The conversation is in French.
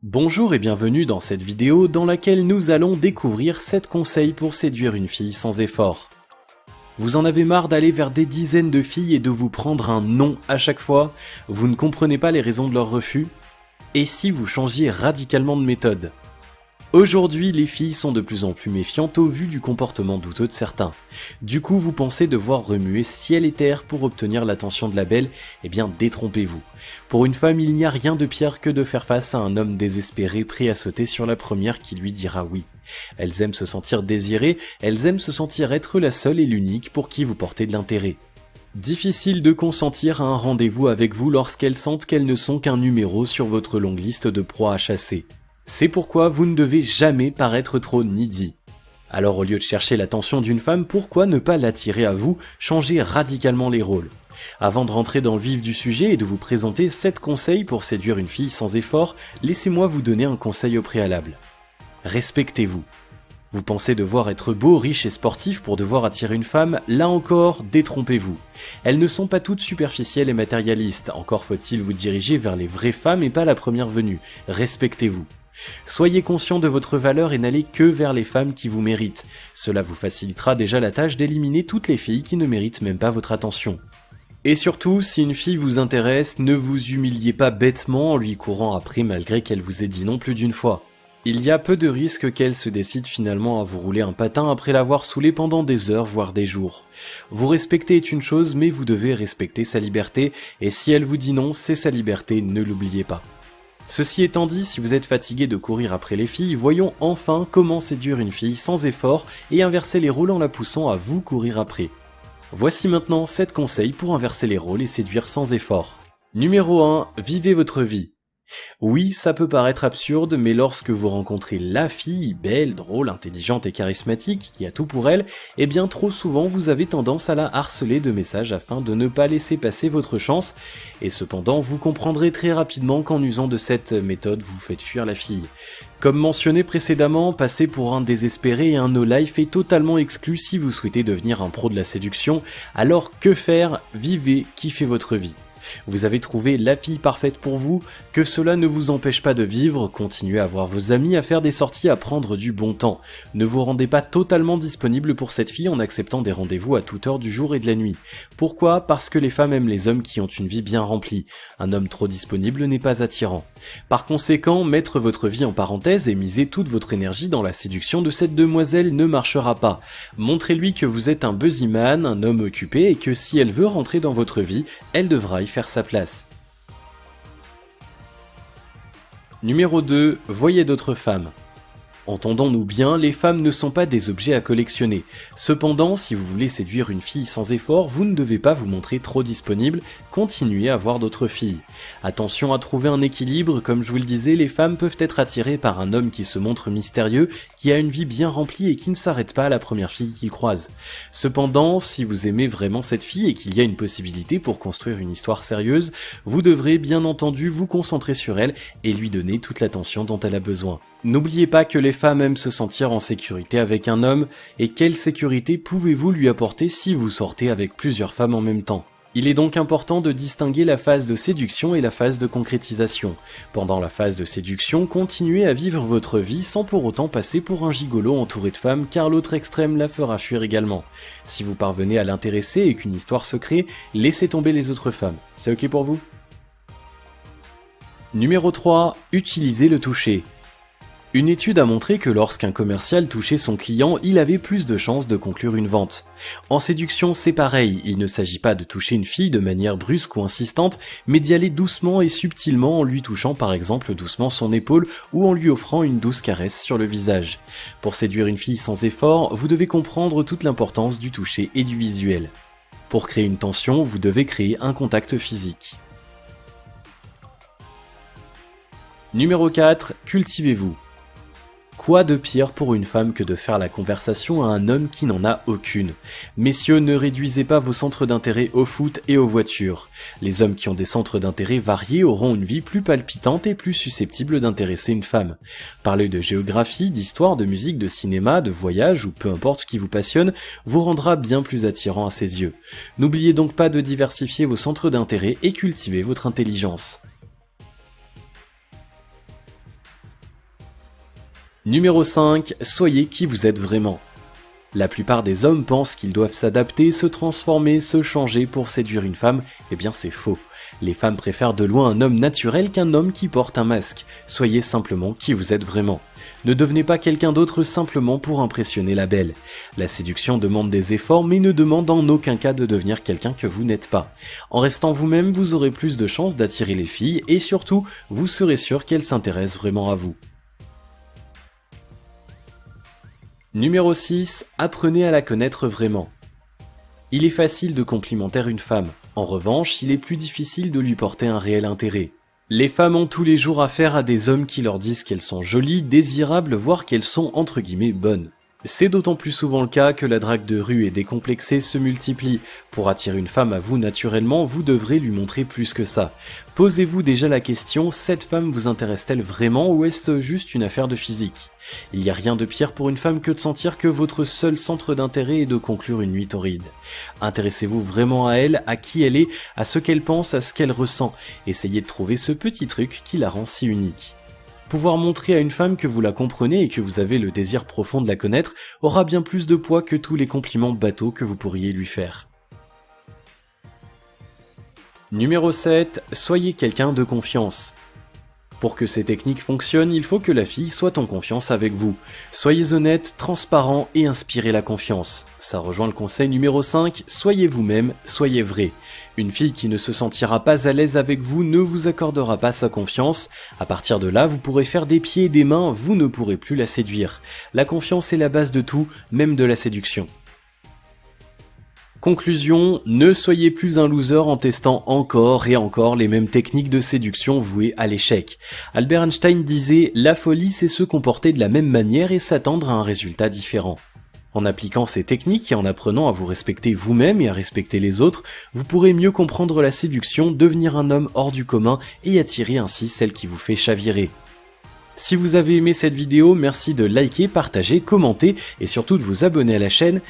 Bonjour et bienvenue dans cette vidéo dans laquelle nous allons découvrir 7 conseils pour séduire une fille sans effort. Vous en avez marre d'aller vers des dizaines de filles et de vous prendre un non à chaque fois? Vous ne comprenez pas les raisons de leur refus? Et si vous changiez radicalement de méthode? Aujourd'hui, les filles sont de plus en plus méfiantes au vu du comportement douteux de certains. Du coup, vous pensez devoir remuer ciel et terre pour obtenir l'attention de la belle? Eh bien, détrompez-vous. Pour une femme, il n'y a rien de pire que de faire face à un homme désespéré prêt à sauter sur la première qui lui dira oui. Elles aiment se sentir désirées, elles aiment se sentir être la seule et l'unique pour qui vous portez de l'intérêt. Difficile de consentir à un rendez-vous avec vous lorsqu'elles sentent qu'elles ne sont qu'un numéro sur votre longue liste de proies à chasser. C'est pourquoi vous ne devez jamais paraître trop needy. Alors au lieu de chercher l'attention d'une femme, pourquoi ne pas l'attirer à vous, changer radicalement les rôles? Avant de rentrer dans le vif du sujet et de vous présenter 7 conseils pour séduire une fille sans effort, laissez-moi vous donner un conseil au préalable. Respectez-vous. Vous pensez devoir être beau, riche et sportif pour devoir attirer une femme? Là encore, détrompez-vous. Elles ne sont pas toutes superficielles et matérialistes, encore faut-il vous diriger vers les vraies femmes et pas la première venue. Respectez-vous. Soyez conscient de votre valeur et n'allez que vers les femmes qui vous méritent. Cela vous facilitera déjà la tâche d'éliminer toutes les filles qui ne méritent même pas votre attention. Et surtout, si une fille vous intéresse, ne vous humiliez pas bêtement en lui courant après malgré qu'elle vous ait dit non plus d'une fois. Il y a peu de risques qu'elle se décide finalement à vous rouler un patin après l'avoir saoulé pendant des heures voire des jours. Vous respecter est une chose, mais vous devez respecter sa liberté, et si elle vous dit non, c'est sa liberté, ne l'oubliez pas. Ceci étant dit, si vous êtes fatigué de courir après les filles, voyons enfin comment séduire une fille sans effort et inverser les rôles en la poussant à vous courir après. Voici maintenant 7 conseils pour inverser les rôles et séduire sans effort. Numéro 1. Vivez votre vie. Oui, ça peut paraître absurde, mais lorsque vous rencontrez la fille, belle, drôle, intelligente et charismatique, qui a tout pour elle, eh bien trop souvent vous avez tendance à la harceler de messages afin de ne pas laisser passer votre chance, et cependant vous comprendrez très rapidement qu'en usant de cette méthode vous faites fuir la fille. Comme mentionné précédemment, passer pour un désespéré et un no-life est totalement exclu si vous souhaitez devenir un pro de la séduction, alors que faire? Vivez, kiffez votre vie. Vous avez trouvé la fille parfaite pour vous, que cela ne vous empêche pas de vivre, continuez à voir vos amis, à faire des sorties, à prendre du bon temps. Ne vous rendez pas totalement disponible pour cette fille en acceptant des rendez-vous à toute heure du jour et de la nuit. Pourquoi? Parce que les femmes aiment les hommes qui ont une vie bien remplie. Un homme trop disponible n'est pas attirant. Par conséquent, mettre votre vie en parenthèse et miser toute votre énergie dans la séduction de cette demoiselle ne marchera pas. Montrez-lui que vous êtes un busyman, un homme occupé et que si elle veut rentrer dans votre vie, elle devra y faire sa place. Numéro 2. Voyez d'autres femmes. Entendons-nous bien, les femmes ne sont pas des objets à collectionner. Cependant, si vous voulez séduire une fille sans effort, vous ne devez pas vous montrer trop disponible, continuez à voir d'autres filles. Attention à trouver un équilibre, comme je vous le disais, les femmes peuvent être attirées par un homme qui se montre mystérieux, qui a une vie bien remplie et qui ne s'arrête pas à la première fille qu'il croise. Cependant, si vous aimez vraiment cette fille et qu'il y a une possibilité pour construire une histoire sérieuse, vous devrez bien entendu vous concentrer sur elle et lui donner toute l'attention dont elle a besoin. N'oubliez pas que les femmes aiment se sentir en sécurité avec un homme, et quelle sécurité pouvez-vous lui apporter si vous sortez avec plusieurs femmes en même temps? Il est donc important de distinguer la phase de séduction et la phase de concrétisation. Pendant la phase de séduction, continuez à vivre votre vie sans pour autant passer pour un gigolo entouré de femmes, car l'autre extrême la fera fuir également. Si vous parvenez à l'intéresser et qu'une histoire se crée, laissez tomber les autres femmes. C'est ok pour vous? Numéro 3. Utilisez le toucher. Une étude a montré que lorsqu'un commercial touchait son client, il avait plus de chances de conclure une vente. En séduction, c'est pareil, il ne s'agit pas de toucher une fille de manière brusque ou insistante, mais d'y aller doucement et subtilement en lui touchant par exemple doucement son épaule ou en lui offrant une douce caresse sur le visage. Pour séduire une fille sans effort, vous devez comprendre toute l'importance du toucher et du visuel. Pour créer une tension, vous devez créer un contact physique. Numéro 4. Cultivez-vous. Quoi de pire pour une femme que de faire la conversation à un homme qui n'en a aucune? Messieurs, ne réduisez pas vos centres d'intérêt au foot et aux voitures. Les hommes qui ont des centres d'intérêt variés auront une vie plus palpitante et plus susceptible d'intéresser une femme. Parler de géographie, d'histoire, de musique, de cinéma, de voyage ou peu importe ce qui vous passionne vous rendra bien plus attirant à ses yeux. N'oubliez donc pas de diversifier vos centres d'intérêt et cultiver votre intelligence. Numéro 5, soyez qui vous êtes vraiment. La plupart des hommes pensent qu'ils doivent s'adapter, se transformer, se changer pour séduire une femme. Eh bien c'est faux. Les femmes préfèrent de loin un homme naturel qu'un homme qui porte un masque. Soyez simplement qui vous êtes vraiment. Ne devenez pas quelqu'un d'autre simplement pour impressionner la belle. La séduction demande des efforts mais ne demande en aucun cas de devenir quelqu'un que vous n'êtes pas. En restant vous-même, vous aurez plus de chances d'attirer les filles et surtout, vous serez sûr qu'elles s'intéressent vraiment à vous. Numéro 6, apprenez à la connaître vraiment. Il est facile de complimenter une femme. En revanche, il est plus difficile de lui porter un réel intérêt. Les femmes ont tous les jours affaire à des hommes qui leur disent qu'elles sont jolies, désirables, voire qu'elles sont entre guillemets bonnes. C'est d'autant plus souvent le cas que la drague de rue et décomplexée se multiplie. Pour attirer une femme à vous naturellement, vous devrez lui montrer plus que ça. Posez-vous déjà la question, cette femme vous intéresse-t-elle vraiment ou est-ce juste une affaire de physique ? Il n'y a rien de pire pour une femme que de sentir que votre seul centre d'intérêt est de conclure une nuit torride. Intéressez-vous vraiment à elle, à qui elle est, à ce qu'elle pense, à ce qu'elle ressent. Essayez de trouver ce petit truc qui la rend si unique. Pouvoir montrer à une femme que vous la comprenez et que vous avez le désir profond de la connaître aura bien plus de poids que tous les compliments bateaux que vous pourriez lui faire. Numéro 7, soyez quelqu'un de confiance. Pour que ces techniques fonctionnent, il faut que la fille soit en confiance avec vous. Soyez honnête, transparent et inspirez la confiance. Ça rejoint le conseil numéro 5, soyez vous-même, soyez vrai. Une fille qui ne se sentira pas à l'aise avec vous ne vous accordera pas sa confiance. À partir de là, vous pourrez faire des pieds et des mains, vous ne pourrez plus la séduire. La confiance est la base de tout, même de la séduction. Conclusion, ne soyez plus un loser en testant encore et encore les mêmes techniques de séduction vouées à l'échec. Albert Einstein disait « La folie, c'est se comporter de la même manière et s'attendre à un résultat différent ». En appliquant ces techniques et en apprenant à vous respecter vous-même et à respecter les autres, vous pourrez mieux comprendre la séduction, devenir un homme hors du commun et attirer ainsi celle qui vous fait chavirer. Si vous avez aimé cette vidéo, merci de liker, partager, commenter et surtout de vous abonner à la chaîne.